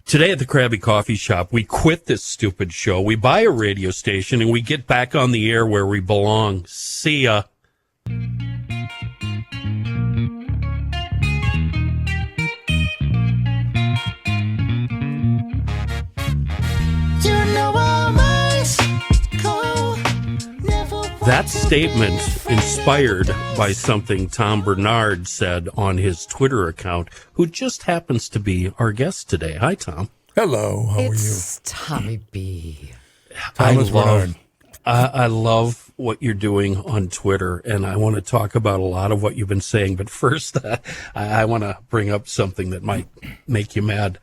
Today at the Crabby Coffee Shop, we quit this stupid show. We buy a radio station and we get back on the air where we belong. See ya. That statement inspired by something Tom Barnard said on his Twitter account, who just happens to be our guest today. Hi, Tom. Hello. How are you? It's Tommy B. Thomas Barnard. I love what you're doing on Twitter, and I want to talk about a lot of what you've been saying. But first, I want to bring up something that might make you mad.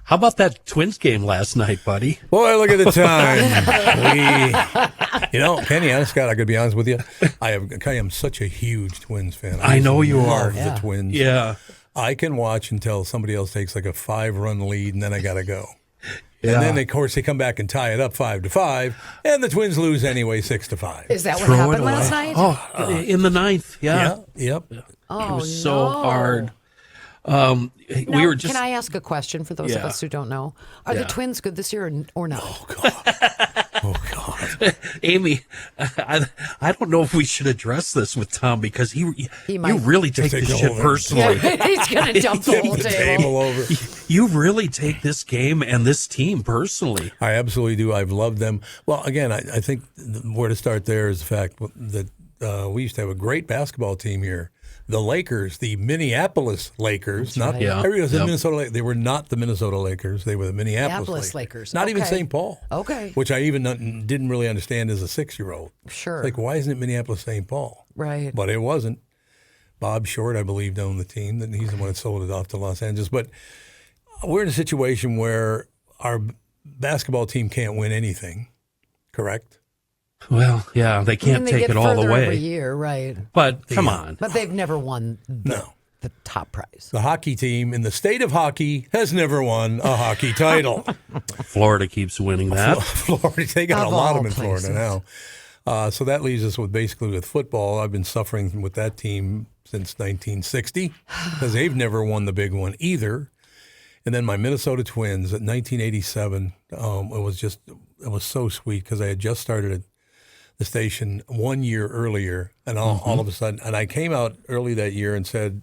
How about that Twins game last night, buddy? Boy, look at the time. Kenny, honest God, I got to be honest with you. I am such a huge Twins fan. I know you are. The Twins. Yeah. I can watch until somebody else takes like a 5-run lead, and then I got to go. Yeah. And then, of course, they come back and tie it up 5-5, and the Twins lose anyway 6-5. Is that what happened last night? Oh, in the ninth, yeah. Yep. Oh, it was so hard. Now, we were just. Can I ask a question for those of us who don't know? Are the Twins good this year or not? Oh, God. Amy, I don't know if we should address this with Tom because you might really take this shit personally. Yeah, he's going to dump the whole table over. You really take this game and this team personally. I absolutely do. I've loved them. Well, again, I think where to start there is the fact that we used to have a great basketball team here. The Lakers, the Minneapolis Lakers, That's right. Everybody was in Minnesota Lakers. They were not the Minnesota Lakers. They were the Minneapolis Lakers. Not even St. Paul. Okay. Which I even didn't really understand as a 6-year-old. Sure. Like, why isn't it Minneapolis St. Paul? Right. But it wasn't. Bob Short, I believe, owned the team. He's the one that sold it off to Los Angeles. But we're in a situation where our basketball team can't win anything, correct? Well, yeah, they can't take it all the way. Every year, right? But come on. But they've never won the top prize. The hockey team in the state of hockey has never won a hockey title. Florida keeps winning that. Florida, they got a lot of them in places. Florida now. So that leaves us with football. I've been suffering with that team since 1960 because they've never won the big one either. And then my Minnesota Twins at 1987, it was so sweet because I had just started the station 1 year earlier, and all of a sudden, and I came out early that year and said,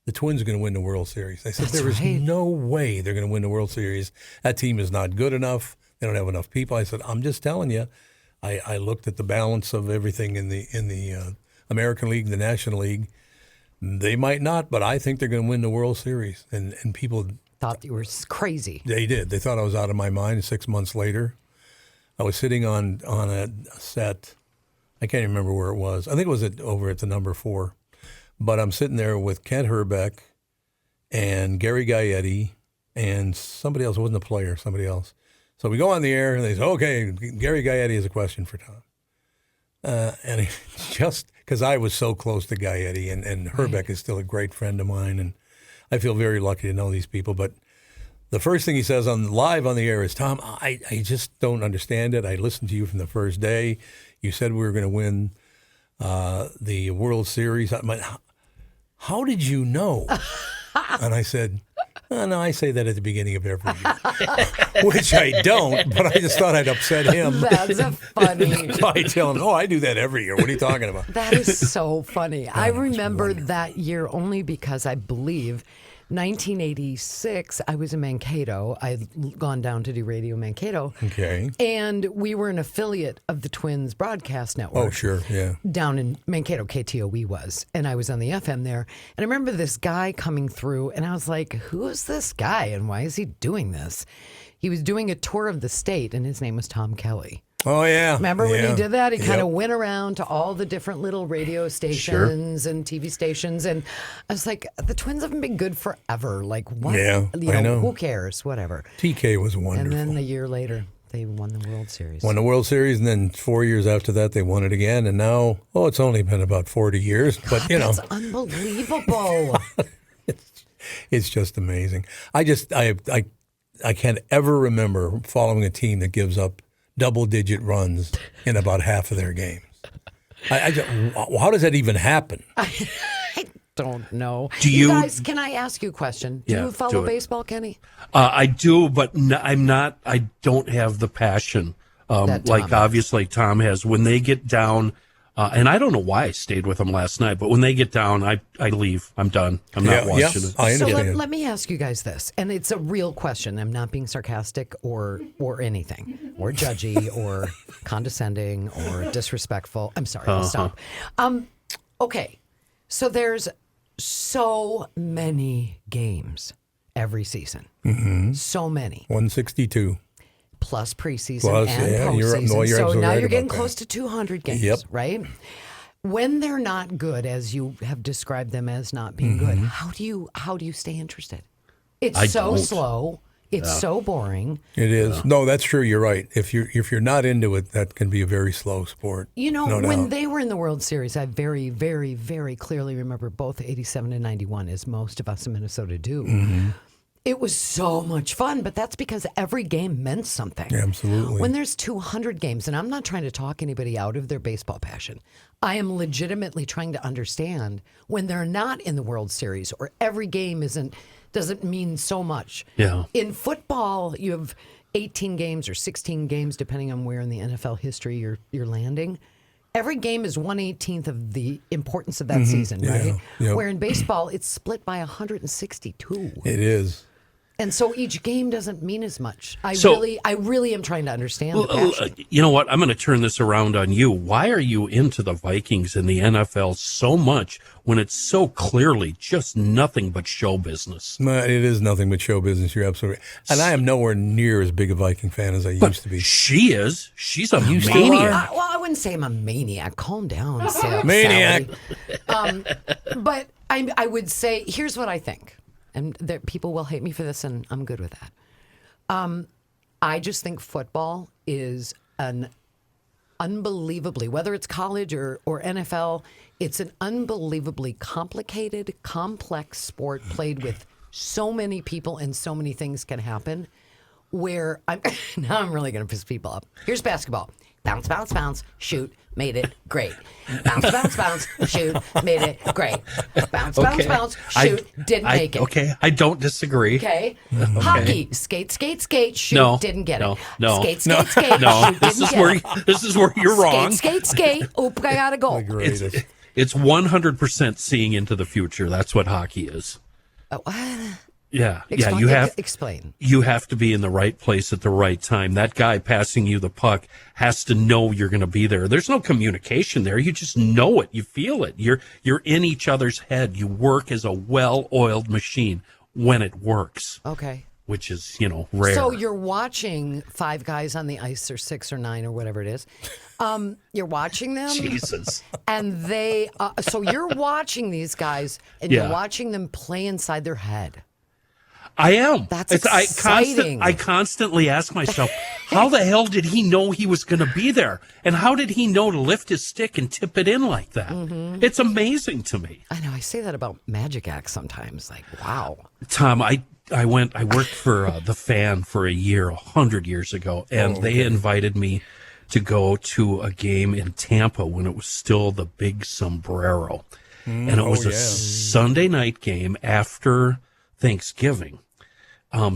the Twins are going to win the World Series. I said, there is no way they're going to win the World Series. That team is not good enough. They don't have enough people. I said, I'm just telling you. I looked at the balance of everything in the American League, the National League. They might not, but I think they're going to win the World Series. And people thought you were crazy. They did. They thought I was out of my mind. 6 months later, I was sitting on a set. I can't remember where it was. I think it was over at the number 4. But I'm sitting there with Kent Herbeck and Gary Gaetti and somebody else. It wasn't a player, somebody else. So we go on the air, and they say, okay, Gary Gaetti has a question for Tom. And just because I was so close to Gaetti, and Herbeck is still a great friend of mine, and I feel very lucky to know these people. But the first thing he says live on the air is, Tom, I just don't understand it. I listened to you from the first day. You said we were going to win the World Series. How did you know? And I said, oh, no, I say that at the beginning of every year, which I don't, but I just thought I'd upset him. That's funny. I tell him, I do that every year. What are you talking about? That is so funny. I remember that year only because I believe 1986, I was in Mankato. I'd gone down to do Radio Mankato. Okay. And we were an affiliate of the Twins Broadcast Network. Oh, sure, yeah. Down in Mankato, KTOE was. And I was on the FM there. And I remember this guy coming through, and I was like, who is this guy, and why is he doing this? He was doing a tour of the state, and his name was Tom Kelly. Oh, yeah. Remember when he did that? He kind of went around to all the different little radio stations and TV stations. And I was like, the Twins haven't been good forever. Like, what? Yeah, I know. Who cares? Whatever. TK was wonderful. And then a year later, they won the World Series. Won the World Series, and then 4 years after that, they won it again. And now, it's only been about 40 years. But, That's unbelievable. It's just amazing. I can't ever remember following a team that gives up double-digit runs in about half of their games. How does that even happen? don't know. Do you- guys? Can I ask you a question? Do Yeah, you follow do it. baseball, Kenny? I do, but I'm not. I don't have the passion That Tom like has. obviously Tom has. When they get down, and I don't know why I stayed with them last night, but when they get down, I leave. I'm done. I'm not watching it. I So understand. let me ask you guys this, and it's a real question. I'm not being sarcastic or anything, or judgy, or condescending, or disrespectful. I'm sorry. I'll stop. Okay, so there's so many games every season. So many. 162. Plus preseason Plus, and yeah, postseason. you're So absolutely now right you're getting about that. close to 200 games, Yep. right? When they're not good, as you have described them as not being Mm-hmm. good, how do you stay interested? It's I so don't. slow. It's so boring. It is. No, that's true. You're right. If you're not into it, that can be a very slow sport. You know, No when doubt. they were in the World Series, I very, very, very clearly remember both 87 and 91, as most of us in Minnesota do. Mm-hmm. It was so much fun, but that's because every game meant something. Absolutely. When there's 200 games, and I'm not trying to talk anybody out of their baseball passion, I am legitimately trying to understand when they're not in the World Series or every game doesn't mean so much. Yeah. In football, you have 18 games or 16 games, depending on where in the NFL history you're landing. Every game is 1/18th of the importance of that season, right? Yep. Where in baseball, it's split by 162. It is. And so each game doesn't mean as much. I So- really am trying to understand the passion. You know what? I'm going to turn this around on you. Why are you into the Vikings and the NFL so much when it's so clearly just nothing but show business? No, it is nothing but show business. You're absolutely right. And I am nowhere near as big a Viking fan as I used to be. She is. She's a You still maniac. Well, I wouldn't say I'm a maniac. Calm down, Maniac. Sally. But I would say, here's what I think. And people will hate me for this, and I'm good with that. I just think football is an unbelievably, whether it's college or NFL, it's an unbelievably complicated, complex sport played with so many people and so many things can happen. Where now I'm really going to piss people up. Here's basketball. Bounce, bounce, bounce, shoot, made it, great. Bounce, bounce, bounce, shoot, made it, great. Bounce, bounce, bounce, shoot, didn't make it. Okay, I don't disagree. Okay. Hockey, skate, skate, skate, shoot, No, didn't get no, it. no. Skate, skate, skate, No, shoot, this didn't is get where it. this is where you're wrong. Skate, skate, skate, oop, I gotta go. The greatest. It's 100% seeing into the future. That's what hockey is. Yeah, Explain. You have to be in the right place at the right time. That guy passing you the puck has to know you're going to be there. There's no communication there. You just know it. You feel it. You're in each other's head. You work as a well-oiled machine when it works, Okay. which is, rare. So you're watching five guys on the ice, or six or nine or whatever it is. You're watching them. Jesus. And they, so you're watching these guys, and Yeah. you're watching them play inside their head. I am. That's exciting. I constantly ask myself, how the hell did he know he was going to be there? And how did he know to lift his stick and tip it in like that? Mm-hmm. It's amazing to me. I know. I say that about magic acts sometimes. Like, wow. Tom, I worked for The Fan for a year, 100 years ago, and they invited me to go to a game in Tampa when it was still the Big Sombrero. And it was a Sunday night game after Thanksgiving.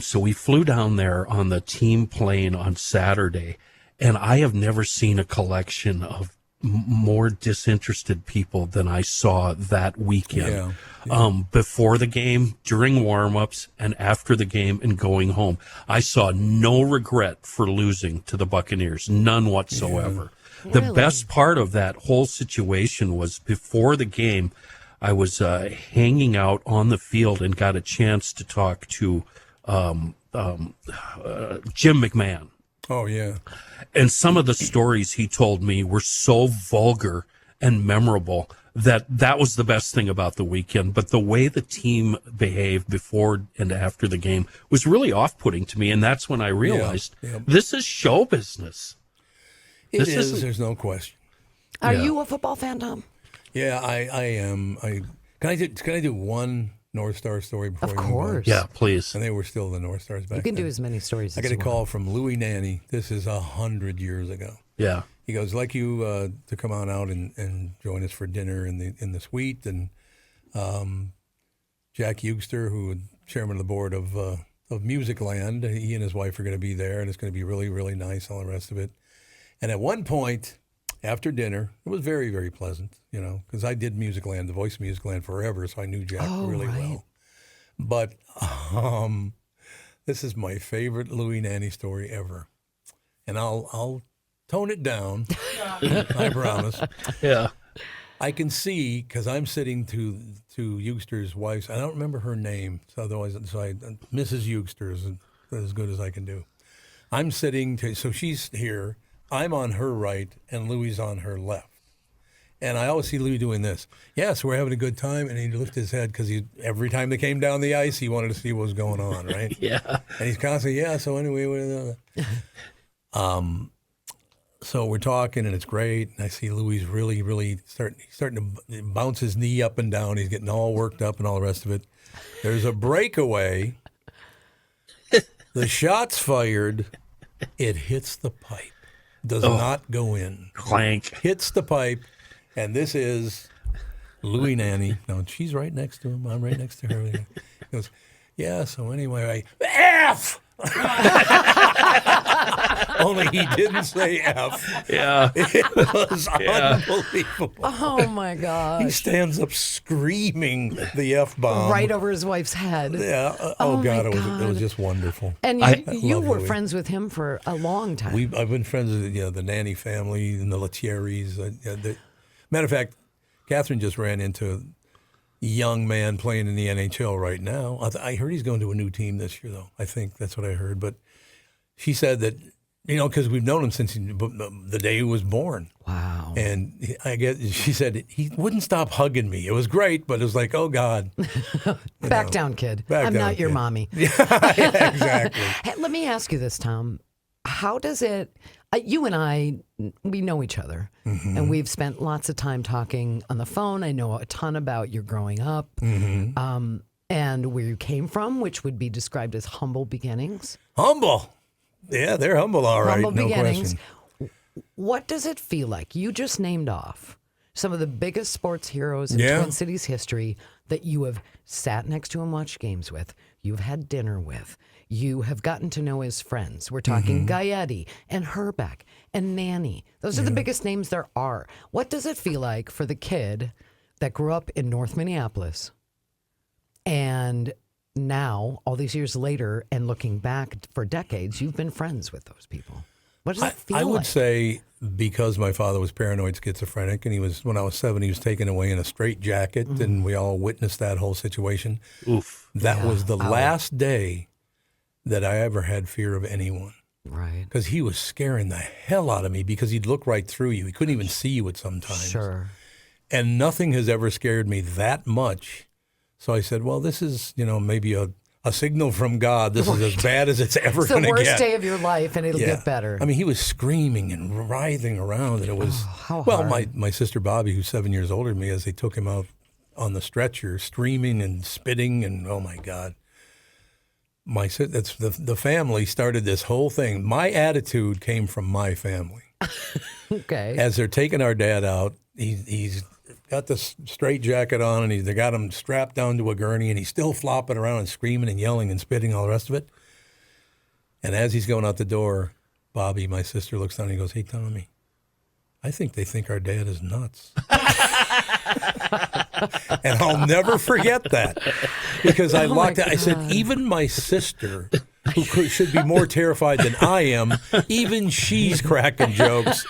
So we flew down there on the team plane on Saturday, and I have never seen a collection of more disinterested people than I saw that weekend. Before the game, during warm-ups, and after the game and going home. I saw no regret for losing to the Buccaneers, none whatsoever. The best part of that whole situation was before the game, I was hanging out on the field and got a chance to talk to Jim McMahon. Oh, yeah. And some of the stories he told me were so vulgar and memorable that was the best thing about the weekend. But the way the team behaved before and after the game was really off-putting to me. And that's when I realized this is show business. It This is. isn't- There's no question. Are you a football fan, Tom? Yeah, I am. Can I do one North Star story before Of we move on? course. Yeah, please. And they were still the North Stars back You can then. do as many stories I as got a you call want. from Louis Nanny. This is 100 years ago. Yeah. He goes, like you to come on out and join us for dinner in the suite. And Jack Eugster, who was chairman of the board of Musicland, he and his wife are going to be there, and it's going to be really, really nice, all the rest of it. And at one point, after dinner, it was very, very pleasant, because I did Musicland, the voice of Musicland forever, so I knew Jack really well. But this is my favorite Louie Nanny story ever. And I'll tone it down, I promise. Yeah. I can see, because I'm sitting to Eugster's wife's, I don't remember her name, so Mrs. Eugster is as good as I can do. I'm sitting, so she's here, I'm on her right, and Louie's on her left. And I always see Louie doing this. Yes, we're having a good time, and he'd lift his head, because every time they came down the ice, he wanted to see what was going on, right? Yeah. And he's constantly, so anyway, so we're talking, and it's great. And I see Louie's really, really starting to bounce his knee up and down. He's getting all worked up and all the rest of it. There's a breakaway. The shot's fired. It hits the pipe. Does not go in. Clank. Hits the pipe, and this is Louie Nanny. Now, she's right next to him. I'm right next to her. He goes, so anyway, F! Only he didn't say F. Yeah. It was unbelievable. Oh, my gosh. He stands up screaming the F-bomb. Right over his wife's head. Yeah. Oh, God, my it was just wonderful. And you were Louie. friends with him for a long time. I've been friends with the Nanny family and the Letieris. Matter of fact, Catherine just ran into a young man playing in the NHL right now. I heard he's going to a new team this year, though. I think that's what I heard. But she said that, because we've known him since the day he was born. Wow. And she said he wouldn't stop hugging me. It was great, but it was like, oh, God. Back down, kid. Back I'm down, not your kid. mommy. Yeah, exactly. Hey, let me ask you this, Tom. How does it, you and I, we know each other, and we've spent lots of time talking on the phone. I know a ton about your growing up and where you came from, which would be described as humble beginnings. Humble. Yeah, they're humble, all right. Humble no beginnings. question. What does it feel like? You just named off some of the biggest sports heroes in Twin Cities history that you have sat next to and watched games with, you've had dinner with, you have gotten to know his friends. We're talking Gaetti and Herbeck and Nanny. Those are the biggest names there are. What does it feel like for the kid that grew up in North Minneapolis and now, all these years later, and looking back for decades, you've been friends with those people? What does it feel like? I would say, because my father was paranoid schizophrenic, and when I was 7, he was taken away in a straitjacket, and we all witnessed that whole situation. Oof. That was the last day that I ever had fear of anyone. Right. Because he was scaring the hell out of me, because he'd look right through you. He couldn't even see you at some times. Sure. And nothing has ever scared me that much. So I said, well, this is, maybe a signal from God. This is as bad as it's ever going to get. It's the worst day of your life, and it'll get better. I mean, he was screaming and writhing around, and it was, how hard. my sister Bobby, who's 7 years older than me, as they took him out on the stretcher, screaming and spitting, and oh my God. That's the family started this whole thing. My attitude came from my family. Okay. As they're taking our dad out, he's got the straight jacket on, and they got him strapped down to a gurney, and he's still flopping around and screaming and yelling and spitting, all the rest of it. And as he's going out the door, Bobby, my sister, looks down and he goes, "Hey, Tommy, I think they think our dad is nuts." And I'll never forget that, because I locked it. I said, even my sister, who should be more terrified than I am, even she's cracking jokes.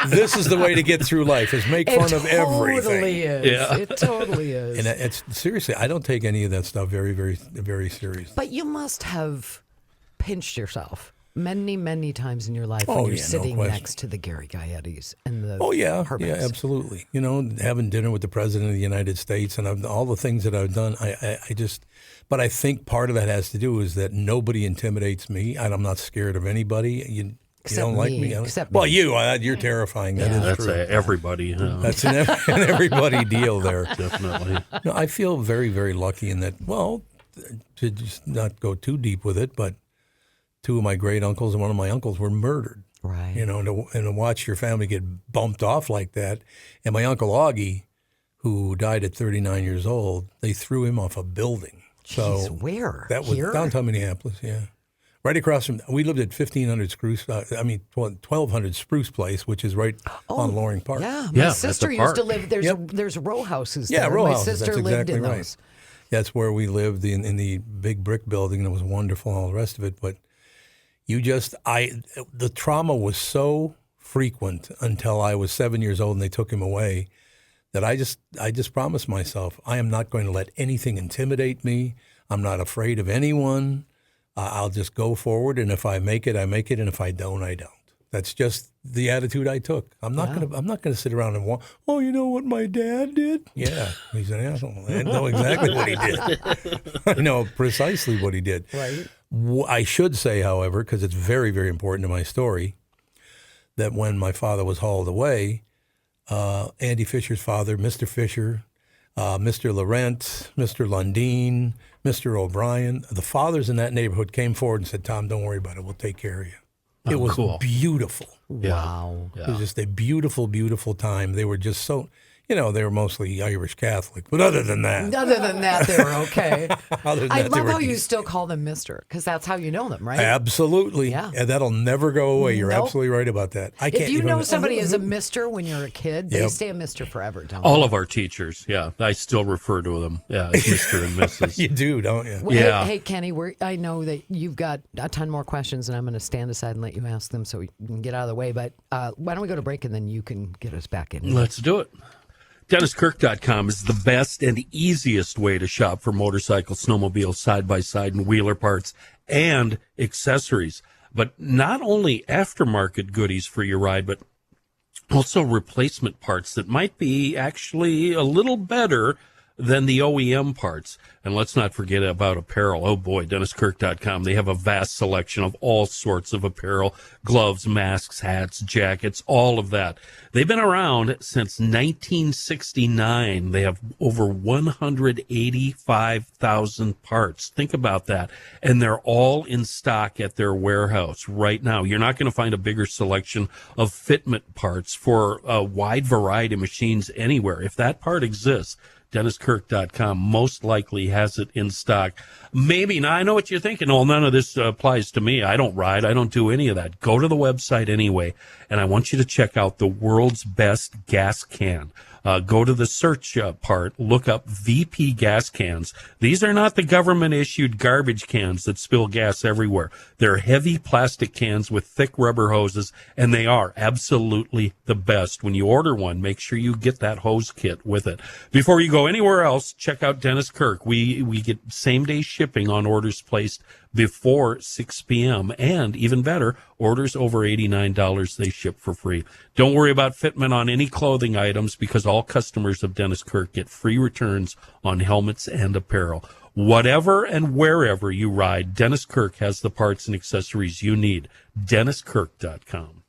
This is the way to get through life, is make fun of everything. It totally is. Yeah. It totally is. And it's seriously, I don't take any of that stuff very, very, very seriously. But you must have pinched yourself many, many times in your life when you're no sitting question. next to the Gary Gaettis and the Yeah, Herbecks. absolutely. Having dinner with the President of the United States, and all the things that I've done, but I think part of that has to do is that nobody intimidates me, and I'm not scared of anybody. You don't like me. Except well, me. you're terrifying. That is That's true. everybody. That's an everybody deal there. Definitely. No, I feel very, very lucky in that, to just not go too deep with it, but 2 of my great uncles and one of my uncles were murdered. Right. And to watch your family get bumped off like that. And my Uncle Augie, who died at 39 years old, they threw him off a building. So Jeez, where? that was Here? downtown Minneapolis, yeah. Right across from, we lived at 1200 Spruce Place, which is right on Loring Park. Yeah, Yeah, my at sister the used to park. live. There's row houses. Yeah, there. row My houses, sister that's lived exactly in right. those. That's where we lived in the big brick building, and it was wonderful and all the rest of it. But the trauma was so frequent until I was 7 years old and they took him away that I just promised myself, I am not going to let anything intimidate me. I'm not afraid of anyone. I'll just go forward, and if I make it, I make it, and if I don't, I don't. That's just the attitude I took. I'm not gonna sit around and oh, you know what my dad did? Yeah, he's an asshole. I know exactly what he did. I know precisely what he did. Right. I should say, however, because it's very, very important to my story, that when my father was hauled away, Andy Fisher's father, Mr. Fisher, Mr. Laurent, Mr. Lundeen, Mr. O'Brien, the fathers in that neighborhood came forward and said, Tom, don't worry about it. We'll take care of you. It was cool. beautiful. Wow. It was just a beautiful, beautiful time. They were just so, they were mostly Irish Catholic. But other than that, Other than that, they were okay. other than I that, they love were how you decent. still call them Mister, because that's how you know them, right? Absolutely. Yeah. And that'll never go away. You're Nope. absolutely right about that. I can't If you even, know somebody as a Mister when you're a kid, they Yep. stay a Mister forever, don't All of our teachers, yeah. I still refer to them as Mr. and Mrs. You do, don't you? Well, Yeah. Hey, Kenny, I know that you've got a ton more questions, and I'm going to stand aside and let you ask them so we can get out of the way. But why don't we go to break, and then you can get us back in. Let's do it. DennisKirk.com is the best and easiest way to shop for motorcycle, snowmobile, side-by-side, and wheeler parts and accessories. But not only aftermarket goodies for your ride, but also replacement parts that might be actually a little better than the OEM parts. And let's not forget about apparel. Oh boy, DennisKirk.com. They have a vast selection of all sorts of apparel, gloves, masks, hats, jackets, all of that. They've been around since 1969. They have over 185,000 parts. Think about that. And they're all in stock at their warehouse right now. You're not going to find a bigger selection of fitment parts for a wide variety of machines anywhere. If that part exists, DennisKirk.com most likely has it in stock. Maybe. Now, I know what you're thinking. Well, none of this applies to me. I don't ride. I don't do any of that. Go to the website anyway, and I want you to check out the world's best gas can. Go to the search part, look up VP gas cans. These are not the government-issued garbage cans that spill gas everywhere. They're heavy plastic cans with thick rubber hoses, and they are absolutely the best. When you order one, make sure you get that hose kit with it. Before you go anywhere else, check out Dennis Kirk. We get same-day shipping on orders placed before 6 p.m. And even better, orders over $89, they ship for free. Don't worry about fitment on any clothing items because all customers of Dennis Kirk get free returns on helmets and apparel. Whatever and wherever you ride, Dennis Kirk has the parts and accessories you need. DennisKirk.com.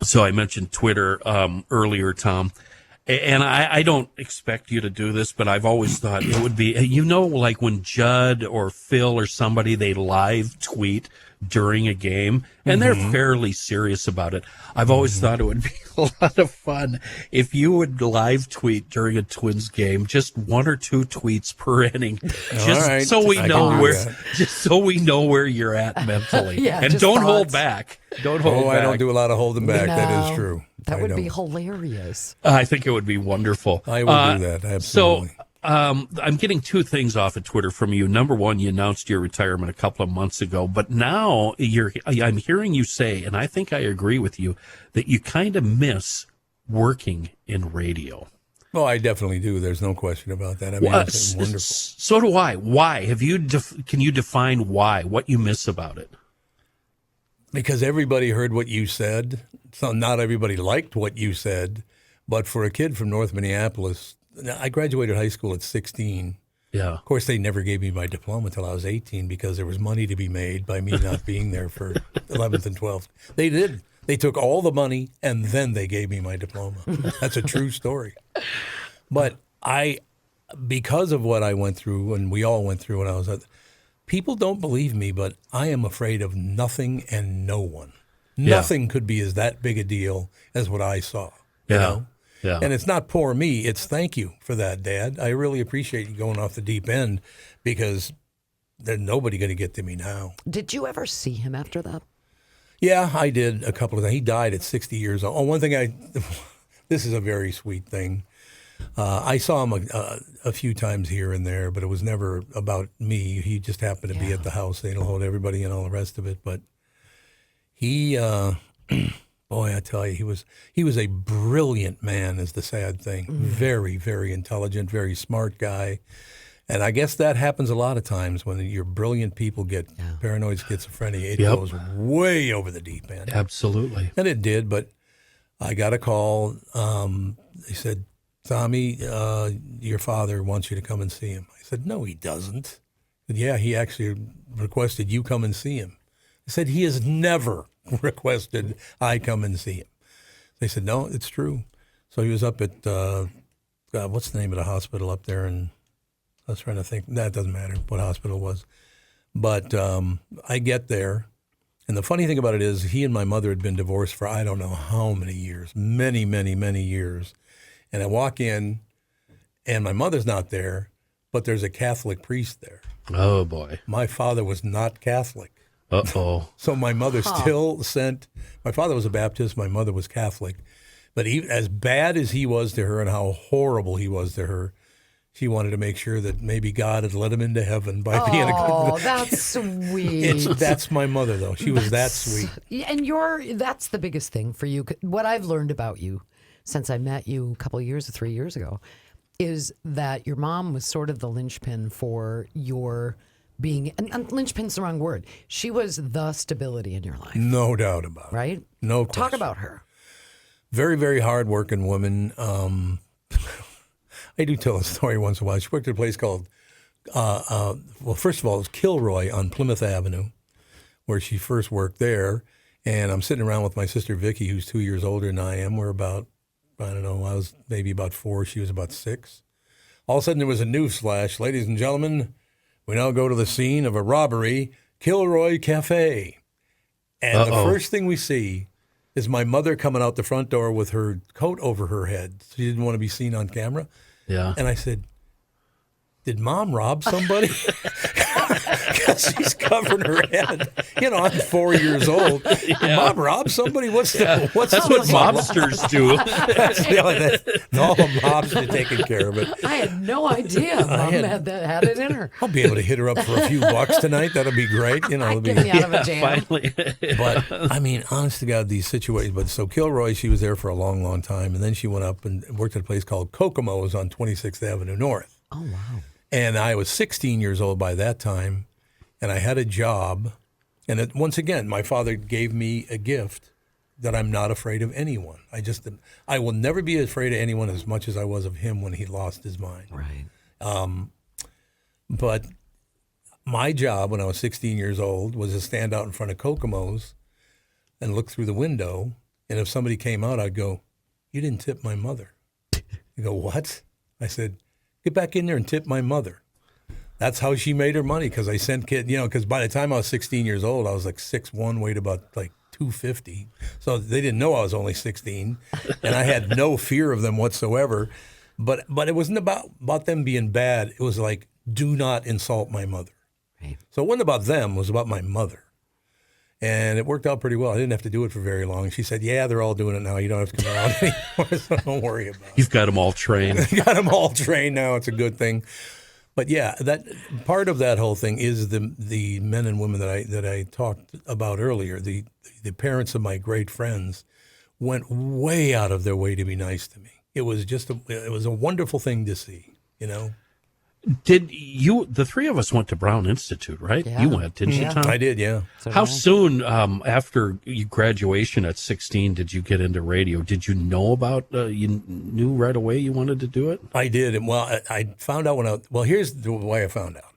So I mentioned Twitter earlier, Tom. And I don't expect you to do this, but I've always thought it would be, like when Judd or Phil or somebody, they live tweet during a game, and they're fairly serious about it. I've always thought it would be a lot of fun if you would live tweet during a Twins game, just one or two tweets per inning, just right. so we I know can do where, that. just so we know where you're at mentally. Yeah, and just don't hold thoughts. back. Don't hold back. I don't do a lot of holding back. That No, is true. That I would be don't. hilarious. I think it would be wonderful. I will do that. Absolutely. So I'm getting two things off of Twitter from you. Number one, you announced your retirement a couple of months ago, but now I'm hearing you say, and I think I agree with you, that you kind of miss working in radio. Well, I definitely do. There's no question about that. I mean, it's wonderful. So do I. Why? Can you define why? What you miss about it? Because everybody heard what you said. So not everybody liked what you said. But for a kid from North Minneapolis, I graduated high school at 16. Yeah. Of course, they never gave me my diploma until I was 18 because there was money to be made by me not being there for 11th and 12th. They did. They took all the money and then they gave me my diploma. That's a true story. But because of what I went through and we all went through when I was at, people don't believe me, but I am afraid of nothing and no one. Yeah. Nothing could be as that big a deal as what I saw. Yeah. You know? Yeah. And it's not poor me. It's thank you for that, Dad. I really appreciate you going off the deep end because there's nobody going to get to me now. Did you ever see him after that? Yeah, I did a couple of things. He died at 60 years old. Oh, one thing this is a very sweet thing. I saw him a few times here and there, but it was never about me. He just happened to be at the house. They don't hold everybody and all the rest of it. But he, boy, I tell you, he was a brilliant man is the sad thing. Very, very intelligent, very smart guy. And I guess that happens a lot of times when your brilliant people get paranoid schizophrenia. It goes way over the deep end. Absolutely. And it did, but I got a call. They said, Tommy, your father wants you to come and see him. I said, no, he doesn't. I said, yeah, he actually requested you come and see him. I said, he has never requested I come and see him. They said, no, it's true. So he was up at, what's the name of the hospital up there? And I was trying to think. That doesn't matter what hospital it was. But I get there. And the funny thing about it is he and my mother had been divorced for I don't know how many years, many, many, many years. And I walk in, and my mother's not there, but there's a Catholic priest there. Oh, boy. My father was not Catholic. Uh-oh. So my mother still sent, my father was a Baptist, my mother was Catholic. But as bad as he was to her and how horrible he was to her, she wanted to make sure that maybe God had let him into heaven by being a good. Oh, that's sweet. That's my mother, though. She was that sweet. And that's the biggest thing for you. What I've learned about you since I met you a couple of years, 3 years ago, is that your mom was sort of the linchpin for your being, and linchpin's the wrong word. She was the stability in your life. No doubt about it. Right? No question. Talk about her. Very, very hardworking woman. I do tell a story once in a while. She worked at a place called, well, first of all, it was Kilroy on Plymouth Avenue, where she first worked there. And I'm sitting around with my sister Vicky, who's 2 years older than I am. We're about, I don't know, I was maybe about 4. She was about 6. All of a sudden, there was a news flash. Ladies and gentlemen, we now go to the scene of a robbery, Kilroy Cafe. And the first thing we see is my mother coming out the front door with her coat over her head. She didn't want to be seen on camera. Yeah. And I said, did Mom rob somebody? Because she's covering her head. You know, I'm 4 years old. Did Mom rob somebody? That's what mobsters do. All the mobsters taking care of it. I had no idea Mom had it in her. I'll be able to hit her up for a few bucks tonight. That'll be great. You know, get me out of a jam. Finally. But I mean, honest to God, these situations. But so Kilroy, she was there for a long, long time, and then she went up and worked at a place called Kokomo's on 26th Avenue North. Oh wow! And I was 16 years old by that time, and I had a job. And once again, my father gave me a gift that I'm not afraid of anyone. I will never be afraid of anyone as much as I was of him when he lost his mind. Right. But my job when I was 16 years old was to stand out in front of Kokomo's and look through the window. And if somebody came out, I'd go, "You didn't tip my mother." They go, "What?" I said, "Get back in there and tip my mother." That's how she made her money, because I sent kids, you know, because by the time I was 16 years old, I was like 6'1", weighed about like 250. So they didn't know I was only 16, and I had no fear of them whatsoever. But it wasn't about them being bad. It was like, do not insult my mother. Right. So it wasn't about them. It was about my mother. And it worked out pretty well. I didn't have to do it for very long. She said, yeah, they're all doing it now. You don't have to come around anymore, so don't worry about it. You've got them all trained. Got them all trained now. It's a good thing. But yeah, that part of that whole thing is the men and women that I talked about earlier. The parents of my great friends went way out of their way to be nice to me. It was just it was a wonderful thing to see, you know. Did you? The three of us went to Brown Institute, right? Yeah. You went, didn't you, Tom? I did, yeah. So How did I. soon after your graduation at 16 did you get into radio? Did you know about? You knew right away you wanted to do it? I did. And well, I found out here's the way I found out.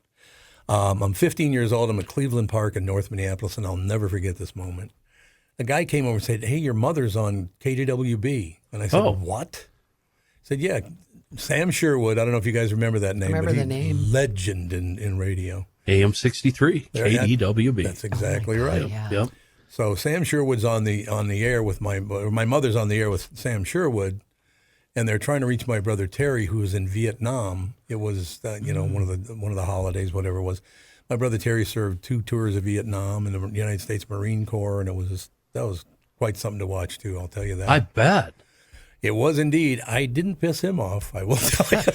I'm 15 years old. I'm at Cleveland Park in North Minneapolis, and I'll never forget this moment. A guy came over and said, "Hey, your mother's on KDWB." And I said, "What?" He said, "Yeah, Sam Sherwood." I don't know if you guys remember that name. Remember the name. Legend in radio. AM 63, KDWB. That's exactly right. Yeah. Yep. So Sam Sherwood's on the air with my mother's on the air with Sam Sherwood, and they're trying to reach my brother Terry, who was in Vietnam. It was one of the holidays, whatever it was. My brother Terry served 2 tours of Vietnam in the United States Marine Corps, and that was quite something to watch too. I'll tell you that. I bet. It was indeed. I didn't piss him off, I will tell you.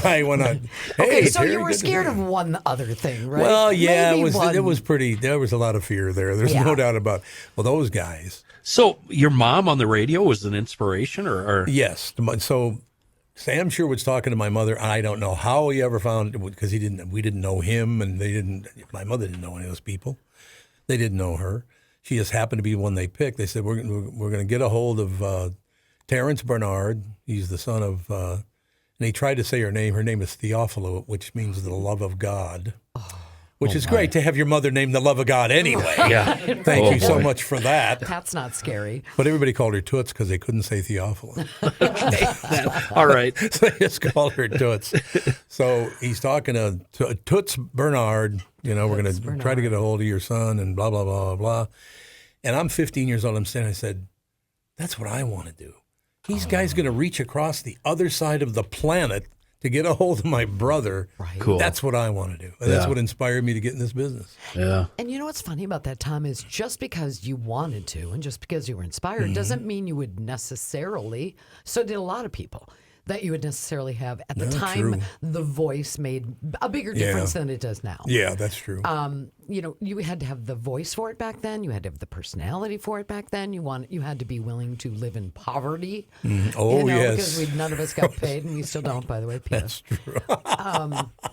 I went on. Hey, Okay, so Terry, you were good to scared see of one other thing, right? Well, yeah, Maybe it was pretty. There was a lot of fear there. There's Yeah. no doubt about. Well, those guys. So your mom on the radio was an inspiration, or Yes. So Sam Sherwood's talking to my mother. I don't know how he ever found it because we didn't know him, and my mother didn't know any of those people. They didn't know her. She just happened to be one they picked. They said, we're going to get a hold of Terrence Barnard. He's the son of, and he tried to say her name. Her name is Theophilo, which means the love of God. Which is great to have your mother named the love of God anyway. yeah. Thank you so boy. much for that. That's not scary. But everybody called her Toots because they couldn't say Theophilo. All right. So they just called her Toots. So he's talking to Toots Bernard. We're going to try to get a hold of your son and blah, blah, blah, blah, blah. And I'm 15 years old. I'm standing. I said, that's what I want to do. These guys going to reach across the other side of the planet to get a hold of my brother. Right. Cool. That's what I want to do. And that's Yeah. what inspired me to get in this business. Yeah. And you know what's funny about that, Tom, is just because you wanted to and just because you were inspired Mm-hmm. doesn't mean you would necessarily, so did a lot of people, that you would necessarily have. At the time, true. the voice made a bigger difference than it does now. Yeah, that's true. You had to have the voice for it back then. You had to have the personality for it back then. You had to be willing to live in poverty. Oh, Because yes. none of us got paid, and we still don't, by the way. P.S. That's true.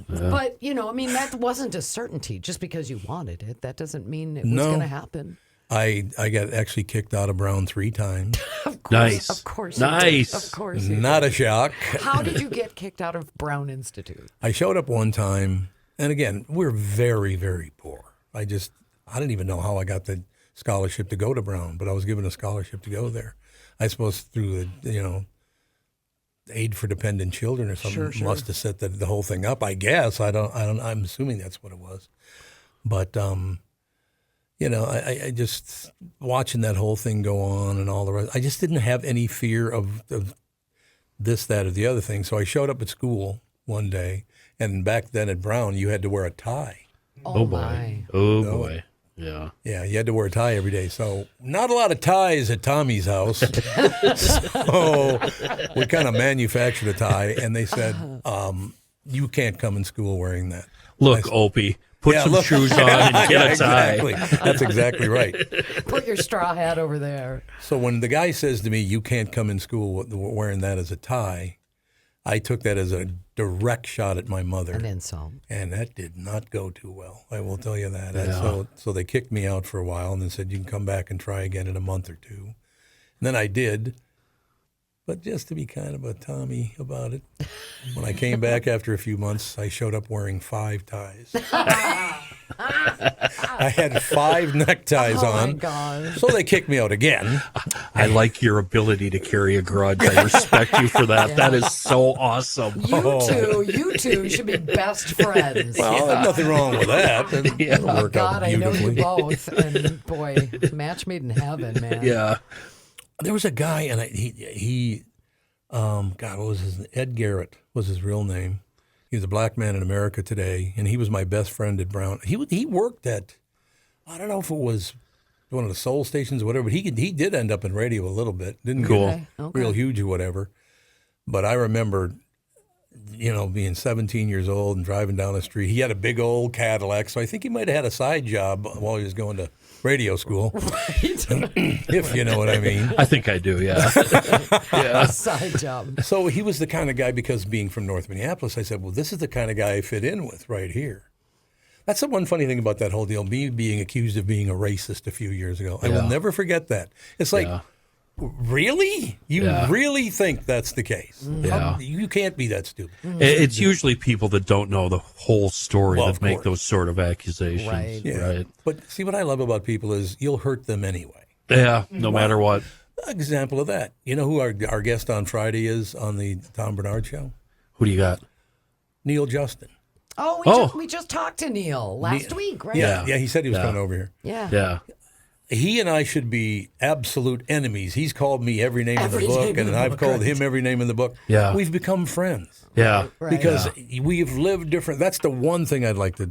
But that wasn't a certainty. Just because you wanted it, that doesn't mean it was No. going to happen. I got actually kicked out of Brown 3 times. Of course, Nice. Of course, you did. Nice. Of course, you Not did. a shock. How did you get kicked out of Brown Institute? I showed up one time, and again, we're very, very poor. I didn't even know how I got the scholarship to go to Brown, but I was given a scholarship to go there. I suppose through the Aid for Dependent Children or something. Sure. Must have set the whole thing up. I guess I don't. I'm assuming that's what it was. But I just watching that whole thing go on and all the rest. I just didn't have any fear of this, that, or the other thing. So I showed up at school one day, and back then at Brown, you had to wear a tie. Oh, boy. my. Oh boy. Yeah. Yeah, you had to wear a tie every day. So not a lot of ties at Tommy's house. So we kind of manufactured a tie, and they said, you can't come in school wearing that. Look, Opie, put some look. shoes on and get a tie. Exactly. That's exactly right. Put your straw hat over there. So when the guy says to me, you can't come in school wearing that as a tie, I took that as a direct shot at my mother. An insult. And that did not go too well. I will tell you that. Yeah. So they kicked me out for a while and then said, you can come back and try again in a month or two. And then I did. But just to be kind of a Tommy about it, when I came back after a few months, I showed up wearing 5 ties. I had 5 neckties Oh, on. my gosh. So they kicked me out again. I like your ability to carry a grudge. I respect you for that. That is so awesome. You two should be best friends. Well, there's nothing wrong with that. It'll work God, out I know you beautifully. both. And boy, match made in heaven, man. Yeah. There was a guy, and God, what was his name? Ed Garrett was his real name. He was a black man in America today, and he was my best friend at Brown. He worked at, I don't know if it was one of the soul stations or whatever, but he did end up in radio a little bit. Didn't Cool. get Okay. real huge or whatever. But I remember, being 17 years old and driving down the street. He had a big old Cadillac, so I think he might have had a side job while he was going to radio school, if you know what I mean. I think I do, yeah. A side job. So he was the kind of guy, because being from North Minneapolis, I said, well, this is the kind of guy I fit in with right here. That's the one funny thing about that whole deal, me being accused of being a racist a few years ago. I will Yeah. never forget that. It's like, Yeah. really? You Yeah. really think that's the case? Yeah. You can't be that stupid. It's usually people that don't know the whole story Well, that of make course. those sort of accusations. Right. Yeah. Right. But see, what I love about people is you'll hurt them anyway. Yeah, no matter what. Example of that. You know who our guest on Friday is on the Tom Barnard Show? Who do you got? Neil Justin. Oh, Oh. we just talked to Neil last week, right? Yeah. Yeah, he said he was Yeah. coming over here. Yeah. Yeah. he and I should be absolute enemies. He's called me every name in the book, and I've called him every name in the book. Yeah. We've become friends. Yeah. Right. Because we've lived different. That's the one thing I'd like to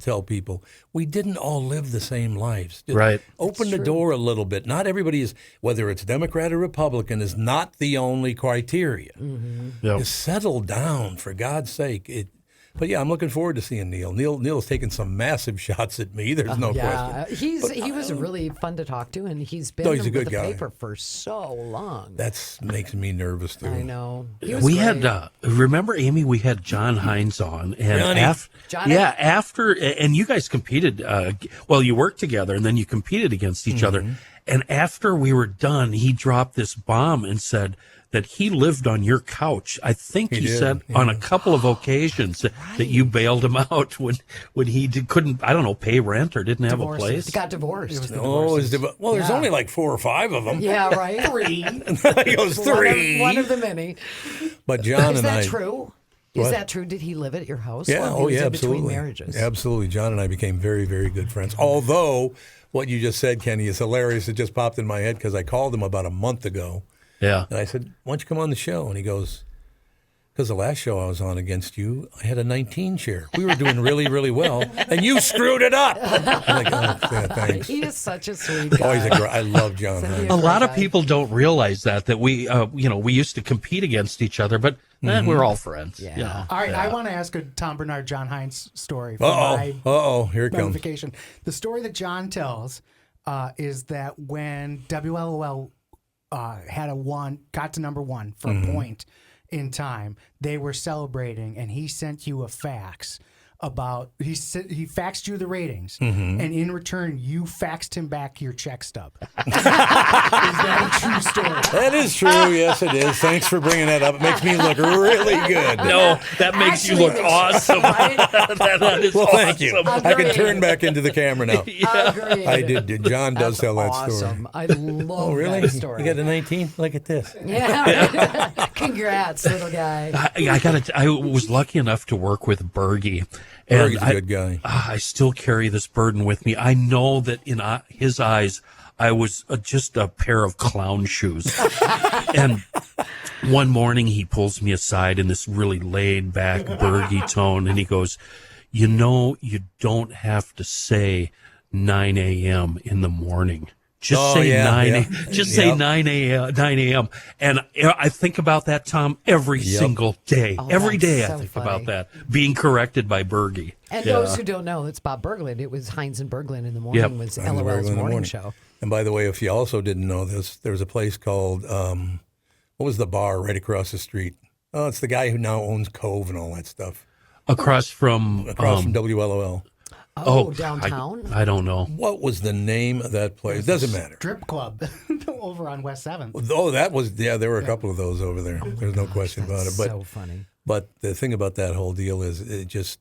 tell people. We didn't all live the same lives. Right. Open the door a little bit. Not everybody is, whether it's Democrat or Republican, is not the only criteria. Yep. Just settle down, for God's sake. But yeah, I'm looking forward to seeing Neil. Neil's taken some massive shots at me. There's no question. He was really fun to talk to, and he's been he's a with good the guy. paper for so long. That makes me nervous too. I know. He was We great. had remember, Amy, we had John Hines on, and Johnny. after, and you guys competed. Well, you worked together, and then you competed against each other. And after we were done, he dropped this bomb and said that he lived on your couch. I think he did, said on a couple of occasions that you bailed him out when he couldn't, I don't know, pay rent or didn't have a place. He got divorced. Well, there's only like 4 or 5 of them. Yeah, right. 3. He goes 3. One of the many. But John Is and that I. true? What? Is that true? Did he live at your house? Yeah. while he was in Absolutely. Between marriages. Absolutely. John and I became very, very good friends. Although what you just said, Kenny, is hilarious. It just popped in my head because I called him about a month ago. Yeah. And I said, why don't you come on the show? And he goes, because the last show I was on against you, I had a 19 share. We were doing really, really well, and you screwed it up. I'm like, oh, yeah, thanks. He is such a sweet guy. Oh, he's a great. I love John. Send me Hines. A lot of guy. people don't realize that we, we used to compete against each other, but we're all friends. Yeah. you know. All right, Yeah. I want to ask a Tom Barnard, John Hines story for my Here it comes. notification. The story that John tells is that when WLOL got to number 1 for a point in time, they were celebrating, and he sent you a fax about he faxed you the ratings, and in return you faxed him back your check stub. Is that a true story? That is true. Yes, it is. Thanks for bringing that up. It makes me look really good. No, that makes you look awesome. that is Well, awesome. thank you. I can turn back into the camera now. Agreed. I did. John does That's tell that story. awesome. I love Oh, really? that story. You got a 19? Look at this. Yeah. Congrats, little guy. I was lucky enough to work with Bergie. And Bergie's a good guy. I still carry this burden with me. I know that in his eyes, I was just a pair of clown shoes. And one morning he pulls me aside in this really laid back Bergie tone, and he goes, you don't have to say 9 a.m. in the morning. Just say 9 a.m. And I think about that, Tom, every single day. Every that's day I so think funny. about that. Being corrected by Bergie. And those who don't know, it's Bob Berglund. It was Hines and Berglund in the morning. Yep. Was Hines and Berglund LOL's in the morning morning. show. And by the way, if you also didn't know this, there was a place called, what was the bar right across the street? Oh, it's the guy who now owns Cove and all that stuff. Across from WLOL. Downtown? I don't know. What was the name of that place? Doesn't matter. Strip club over on West 7th. Oh, there were a couple of those over there. There's no question about it. But So funny. But the thing about that whole deal is it just,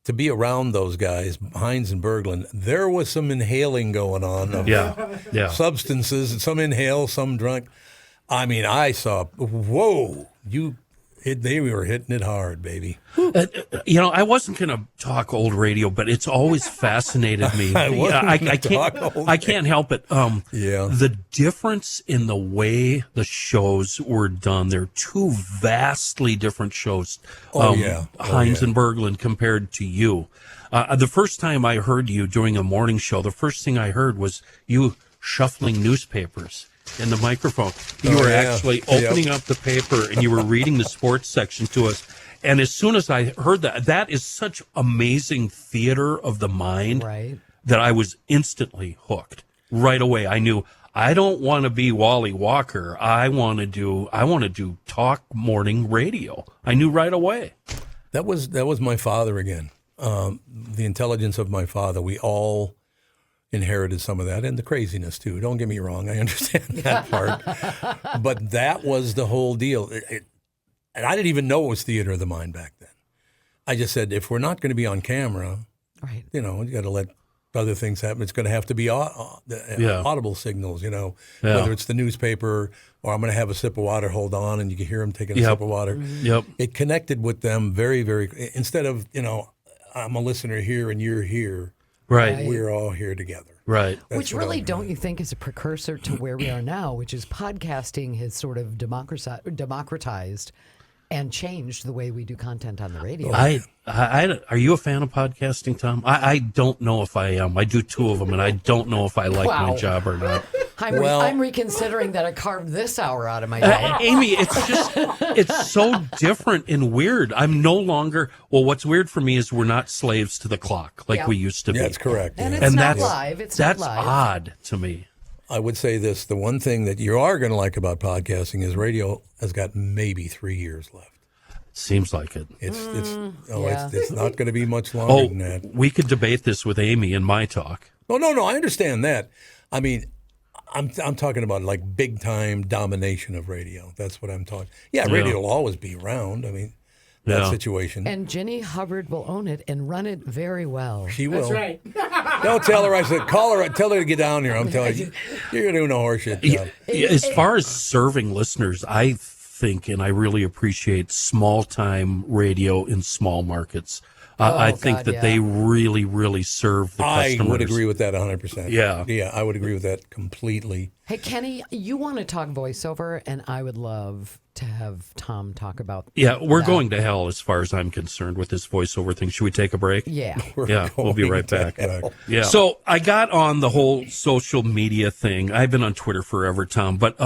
to be around those guys, Hines and Berglund, there was some inhaling going on of Yeah. substances, some inhale, some drunk. I mean, I saw, whoa, they were hitting it hard, baby. I wasn't going to talk old radio, but it's always fascinated me. I can't help it. The difference in the way the shows were done, they're two vastly different shows. Hines and Berglund compared to you. The first time I heard you doing a morning show, the first thing I heard was you shuffling newspapers in the microphone. You were actually opening up the paper and you were reading the sports section to us. And as soon as I heard that is such amazing theater of the mind that I was instantly hooked right away. I knew I don't want to be Wally Walker. I want to do talk morning radio. I knew right away. That was my father again. The intelligence of my father. We all inherited some of that and the craziness too. Don't get me wrong. I understand that part. But that was the whole deal. And I didn't even know it was theater of the mind back then. I just said, if we're not going to be on camera, you got to let other things happen. It's going to have to be audible signals, whether it's the newspaper or I'm going to have a sip of water, hold on, and you can hear them taking a sip of water. Yep. It connected with them very, very, instead of, I'm a listener here and you're here. Right. We're all here together. Right. That's Which what really, I'm- don't you think, is a precursor to where we are now, which is podcasting has sort of democratized and changed the way we do content on the radio. Are you a fan of podcasting, Tom? I don't know if I am. I do 2 of them, and I don't know if I like my Wow. job or not. I'm reconsidering that I carved this hour out of my day. Amy, it's so different and weird. I'm no longer, well, what's weird for me is we're not slaves to the clock like Yeah. we used to be. Yeah, that's correct. And yeah. it's not that's live. It's that's not live. odd to me. I would say this: the one thing that you are going to like about podcasting is radio has got maybe 3 years left. Seems like it. It's not going to be much longer Oh, than that. we could debate this with Amy in my talk. Oh no, I understand that. I mean, I'm talking about like big time domination of radio. That's what I'm talking. Yeah, radio will always be around. I mean, that Yeah. situation. And Ginny Hubbard will own it and run it very well. She will. That's right. Don't tell her. I said, call her. Tell her to get down here. I'm telling you, you're doing a horseshit job. As far as serving listeners, I think and I really appreciate small time radio in small markets. I think God, that yeah. they really, really serve the I customers. would agree with that 100%. Yeah. Yeah, I would agree with that completely. Hey, Kenny, you want to talk voiceover, and I would love to have Tom talk about Yeah, we're that. going to hell as far as I'm concerned with this voiceover thing. Should we take a break? Yeah. Yeah, we'll be going right to back. hell. Yeah. So I got on the whole social media thing. I've been on Twitter forever, Tom, but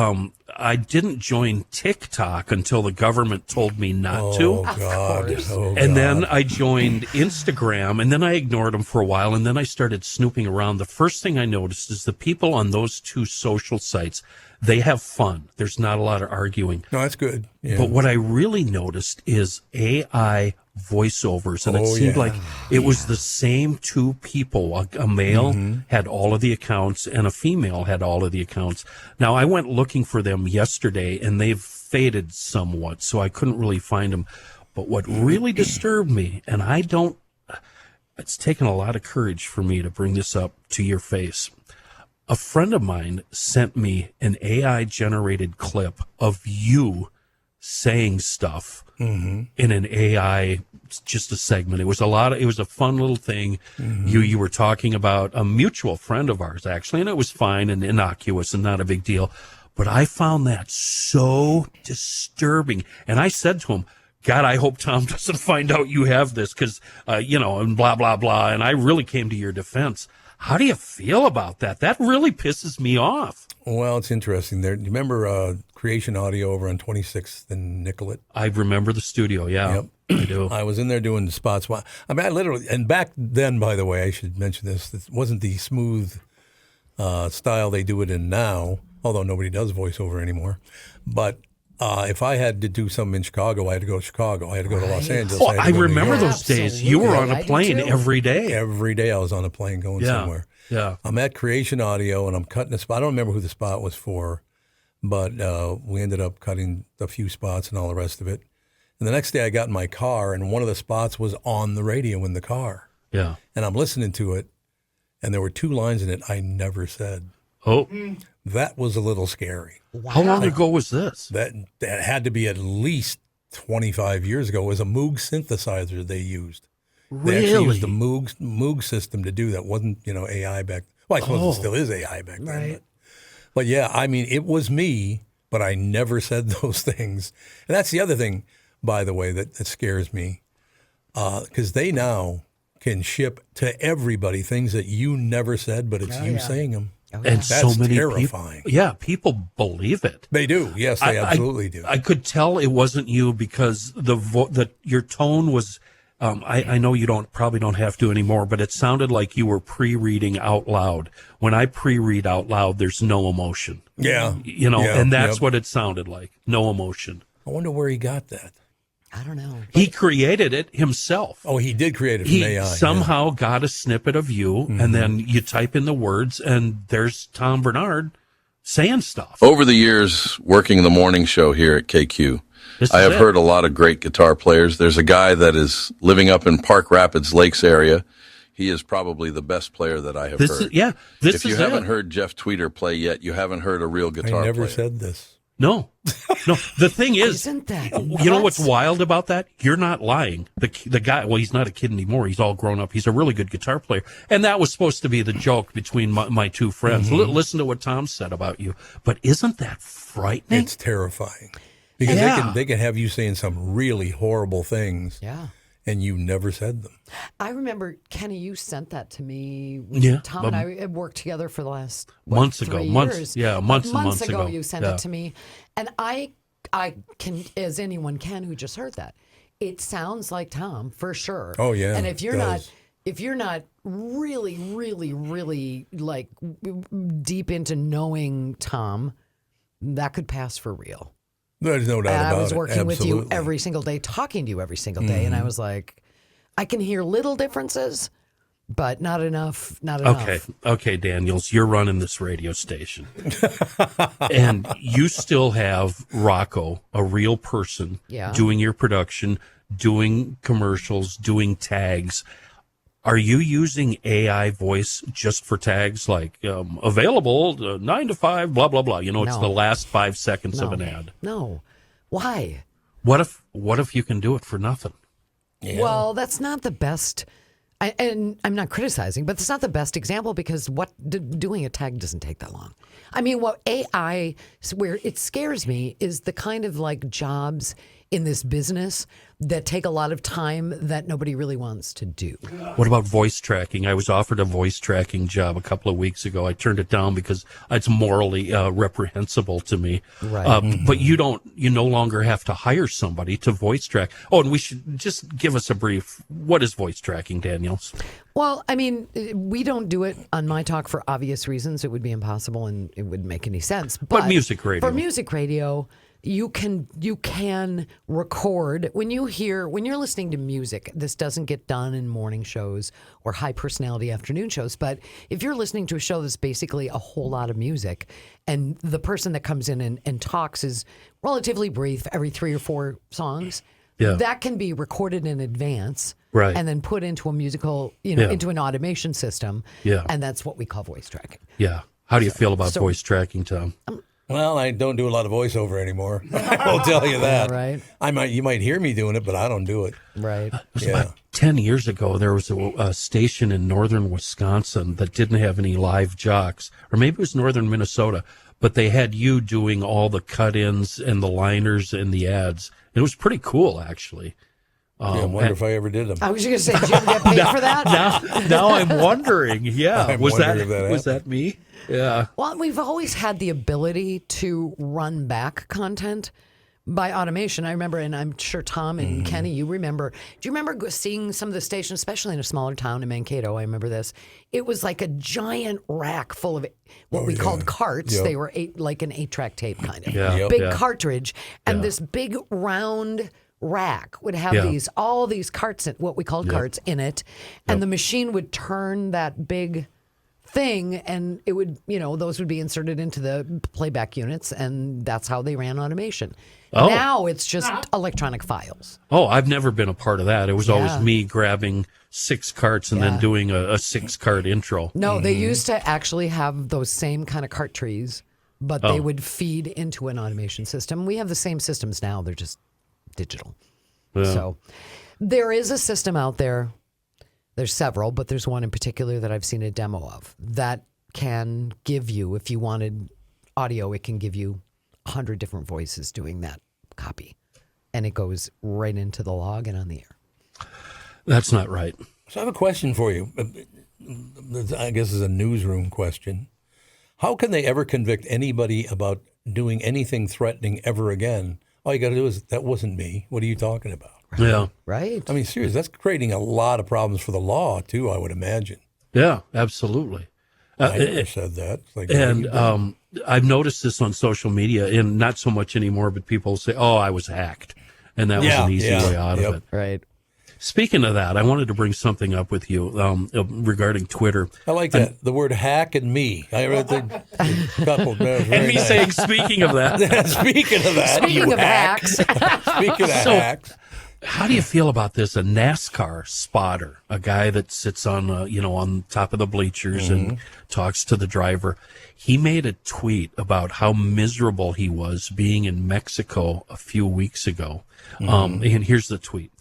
I didn't join TikTok until the government told me not Oh, to. God. Oh, And God. then I joined Instagram, and then I ignored them for a while, and then I started snooping around. The first thing I noticed is the people on those 2 social sites, they have fun. There's not a lot of arguing. No, that's good. Yeah. But what I really noticed is AI voiceovers, and it Oh, seemed yeah. like it was the same 2 people. A male had all of the accounts, and a female had all of the accounts. Now, I went looking for them yesterday, and they've faded somewhat, so I couldn't really find them. But what really disturbed me, and it's taken a lot of courage for me to bring this up to your face. A friend of mine sent me an AI-generated clip of you saying stuff in an AI, just a segment. It was a fun little thing. You were talking about a mutual friend of ours, actually, and it was fine and innocuous and not a big deal. But I found that so disturbing. And I said to him, God, I hope Tom doesn't find out you have this because, and blah, blah, blah. And I really came to your defense. How do you feel about that? That really pisses me off. Well, it's interesting. There, you remember Creation Audio over on 26th and Nicollet? I remember the studio. Yeah, I do. I was in there doing the spots. I mean, I literally, and back then, by the way, I should mention this, it wasn't the smooth style they do it in now, although nobody does voiceover anymore. But if I had to do something in Chicago, I had to go to Chicago. I had to go to Los Angeles. Oh, had to I go to New remember York. those days. You were on Absolutely. a I do plane too. every day. Every day I was on a plane going somewhere. Yeah. I'm at Creation Audio, and I'm cutting a spot. I don't remember who the spot was for, but we ended up cutting a few spots and all the rest of it. And the next day I got in my car, and one of the spots was on the radio in the car. Yeah. And I'm listening to it, and there were 2 lines in it I never said. Oh, That was a little scary. how long ago was this? That had to be at least 25 years ago. It was a Moog synthesizer they used. They actually Really? used the Moog system to do that. Wasn't, AI back. Well, I suppose it still is AI back then. Right. But yeah, I mean, it was me, but I never said those things. And that's the other thing, by the way, that scares me. Because they now can ship to everybody things that you never said, but it's you saying them. And so That's many terrifying. people. Yeah, people believe it. They do. Yes, they absolutely do. I could tell it wasn't you because your tone was. I know you probably don't have to anymore, but it sounded like you were pre-reading out loud. When I pre-read out loud, there's no emotion. Yeah. And that's what it sounded like. No emotion. I wonder where he got that. I don't know. He created it himself. Oh, he did create it from He AI. somehow got a snippet of you, and then you type in the words, and there's Tom Barnard saying stuff. Over the years, working the morning show here at KQ, This I is have it. heard a lot of great guitar players. There's a guy that is living up in Park Rapids Lakes area. He is probably the best player that I have This heard. is, yeah, this If you is haven't it. heard Jeff Tweeter play yet, you haven't heard a real I guitar never player. said this. No. The thing is, Isn't that you know what's nuts? wild about that? You're not lying. The guy, well, he's not a kid anymore. He's all grown up. He's a really good guitar player. And that was supposed to be the joke between my two friends. Listen to what Tom said about you. But isn't that frightening? It's terrifying because they can have you saying some really horrible things, Yeah. and you never said them. I remember, Kenny, you sent that to me. Yeah, Tom and I had worked together for the last months ago. 3 Months- years. yeah, months and months months ago. ago. You sent Yeah. it to me, and I can, as anyone can who just heard that, it sounds like Tom for sure. Oh, yeah, And if you're it not, does. if you're not really, really, really like deep into knowing Tom, that could pass for real. There's no doubt And about it. I was working with you Absolutely. every single day, talking to you every single day, and I was like, I can hear little differences, but not enough. Not enough. Okay, Daniels, you're running this radio station. And you still have Rocco, a real person, Yeah. doing your production, doing commercials, doing tags. Are you using AI voice just for tags like available 9 to 5, blah, blah, blah? You know, it's No. the last 5 seconds of No. an ad. No. Why? What if you can do it for nothing? Well, that's not the best. And I'm not criticizing, but it's not the best example because doing a tag doesn't take that long. I mean, what AI, where it scares me is the kind of like jobs in this business that take a lot of time that nobody really wants to do. What about voice tracking? I was offered a voice tracking job a couple of weeks ago. I turned it down because it's morally reprehensible to me. Right. But you no longer have to hire somebody to voice track. Oh, and we should just give us a brief. What is voice tracking, Daniels? Well, I mean, we don't do it on my talk for obvious reasons. It would be impossible and it wouldn't make any sense. But music radio. For music radio, you can record when you're listening to music. This doesn't get done in morning shows or high personality afternoon shows. But if you're listening to a show that's basically a whole lot of music, and the person that comes in and talks is relatively brief every 3 or 4 songs, Yeah. that can be recorded in advance. Right. And then put into a musical, Yeah. into an automation system. Yeah. And that's what we call voice tracking. Yeah. How do you feel about voice tracking, Tom? Well, I don't do a lot of voiceover anymore. I will tell you that. Right. You might hear me doing it, but I don't do it. Right. It was Yeah. about 10 years ago, there was a station in northern Wisconsin that didn't have any live jocks, or maybe it was northern Minnesota, but they had you doing all the cut-ins and the liners and the ads. It was pretty cool, actually. Yeah, I wonder if I ever did them. I was just going to say, did you ever get paid for that? Now I'm wondering. Yeah, I'm was wondering if that that me? Yeah. Well, we've always had the ability to run back content by automation. I remember, and I'm sure Tom and Kenny, you remember. Do you remember seeing some of the stations, especially in a smaller town in Mankato? I remember this. It was like a giant rack full of what we called carts. Yep. They were like an 8-track tape kind of Yeah. Yep. big Yeah. cartridge, and Yeah. this big round rack would have Yeah. all these carts, what we called carts in it, and the machine would turn that big thing, and it would, those would be inserted into the playback units, and that's how they ran automation. Oh. Now it's just electronic files. Oh, I've never been a part of that. It was always Yeah. me grabbing 6 carts and then Yeah. doing a 6-cart intro. No, they used to actually have those same kind of cart trees, but they would feed into an automation system. We have the same systems now. They're just digital. Yeah. So there is a system out there. There's several, but there's one in particular that I've seen a demo of that can give you, if you wanted audio, it can give you 100 different voices doing that copy. And it goes right into the log and on the air. That's not right. So I have a question for you. I guess it's a newsroom question. How can they ever convict anybody about doing anything threatening ever again? All you got to do is, that wasn't me. What are you talking about? Yeah. Right? I mean, seriously, that's creating a lot of problems for the law, too, I would imagine. Yeah, absolutely. I never said that. It's like, And I've noticed this on social media, and not so much anymore, but people say, oh, I was hacked. And that was an easy way out of it. Right. Speaking of that, I wanted to bring something up with you regarding Twitter. I like that. The word hack and me. I read the couple. And me saying, speaking of that, Speaking of that. Speaking you of hack. hacks, Speaking of hacks. How do you feel about this? A NASCAR spotter, a guy that sits on, on top of the bleachers and talks to the driver. He made a tweet about how miserable he was being in Mexico a few weeks ago. And here's the tweet.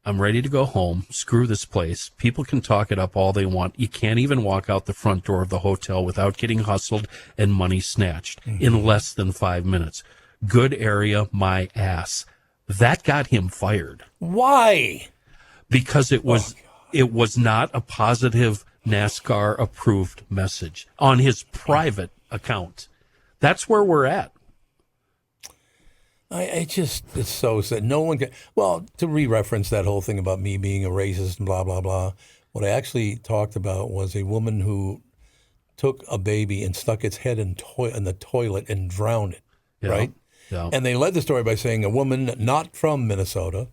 I'm ready to go home. Screw this place. People can talk it up all they want. You can't even walk out the front door of the hotel without getting hustled and money snatched in less than 5 minutes. Good area, my ass. That got him fired. Why? Because it was not a positive NASCAR approved message on his private account. That's where we're at. It's so sad. No one can. Well, to re-reference that whole thing about me being a racist and blah, blah, blah, what I actually talked about was a woman who took a baby and stuck its head in the toilet and drowned it, right? Yeah. And they led the story by saying a woman not from Minnesota.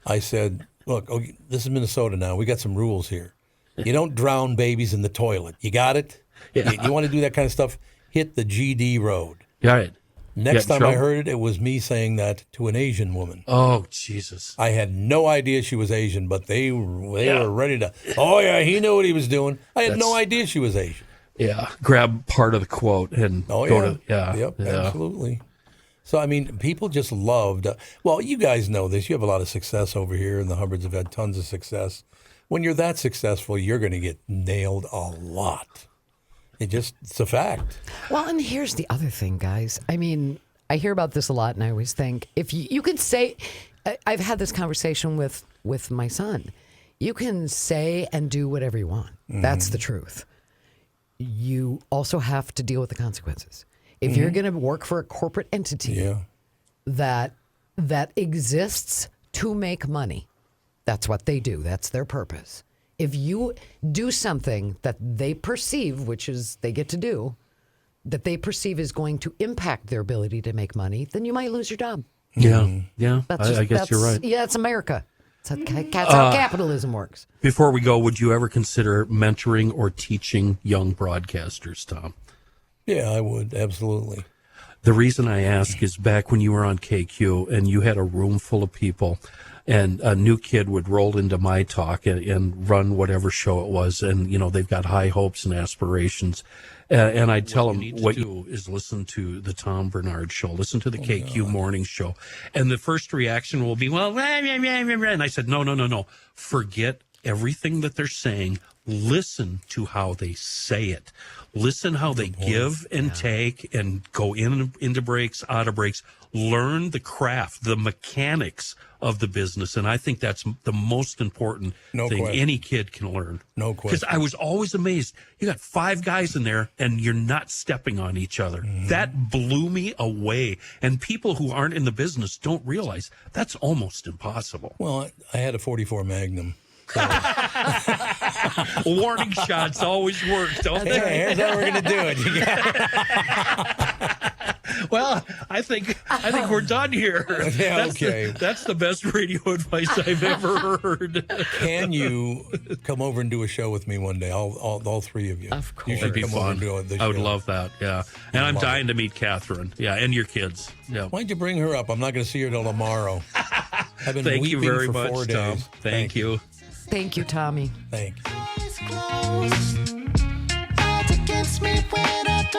I said, look, this is Minnesota now. We got some rules here. You don't drown babies in the toilet. You got it? Yeah. You want to do that kind of stuff? Hit the GD road. Got it. Next time I heard it, it was me saying that to an Asian woman. Oh, Jesus. I had no idea she was Asian, but they were ready to, oh, yeah, he knew what he was doing. I had no idea she was Asian. Yeah. Grab part of the quote and go to, Yep, absolutely. So, I mean, people just loved, well, you guys know this. You have a lot of success over here, and the Hubbards have had tons of success. When you're that successful, you're going to get nailed a lot. It's a fact. Well, and here's the other thing, guys. I mean, I hear about this a lot, and I always think, if you could say, I've had this conversation with my son. You can say and do whatever you want. That's the truth. You also have to deal with the consequences. If you're going to work for a corporate entity that exists to make money, that's what they do. That's their purpose. If you do something that they perceive, which is they get to do, that they perceive is going to impact their ability to make money, then you might lose your job. Yeah. I guess you're right. Yeah, it's America. That's how capitalism works. Before we go, would you ever consider mentoring or teaching young broadcasters, Tom? Yeah, I would. Absolutely. The reason I ask is back when you were on KQ and you had a room full of people and a new kid would roll into my talk and run whatever show it was. And, they've got high hopes and aspirations. And I'd tell them what you do is listen to the Tom Barnard show, listen to the KQ morning show. And the first reaction will be, well, and I said, no. Forget everything that they're saying. Listen to how they say it. Listen how they give and take and go into breaks, out of breaks. Learn the craft, the mechanics of the business. And I think that's the most important thing any kid can learn. No question. Because I was always amazed. You got 5 guys in there and you're not stepping on each other. That blew me away. And people who aren't in the business don't realize that's almost impossible. Well, I had a 44 Magnum. So. Warning shots always work, don't they? Here's how we're going to do it. Well, I think we're done here. Yeah, okay. That's the best radio advice I've ever heard. Can you come over and do a show with me one day? All 3 of you. Of course. You should That'd be come fun. over and do it. I would love that. Yeah, and I'm dying to meet Catherine. Yeah, and your kids. Yeah. Why don't you bring her up? I'm not going to see her till tomorrow. I've been Thank you weeping very for much, 4 Tom. days. Thank you. Thank you, Tommy. Thank you. Eyes closed. Odds against me when I go.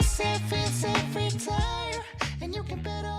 777 retire, and you can bet on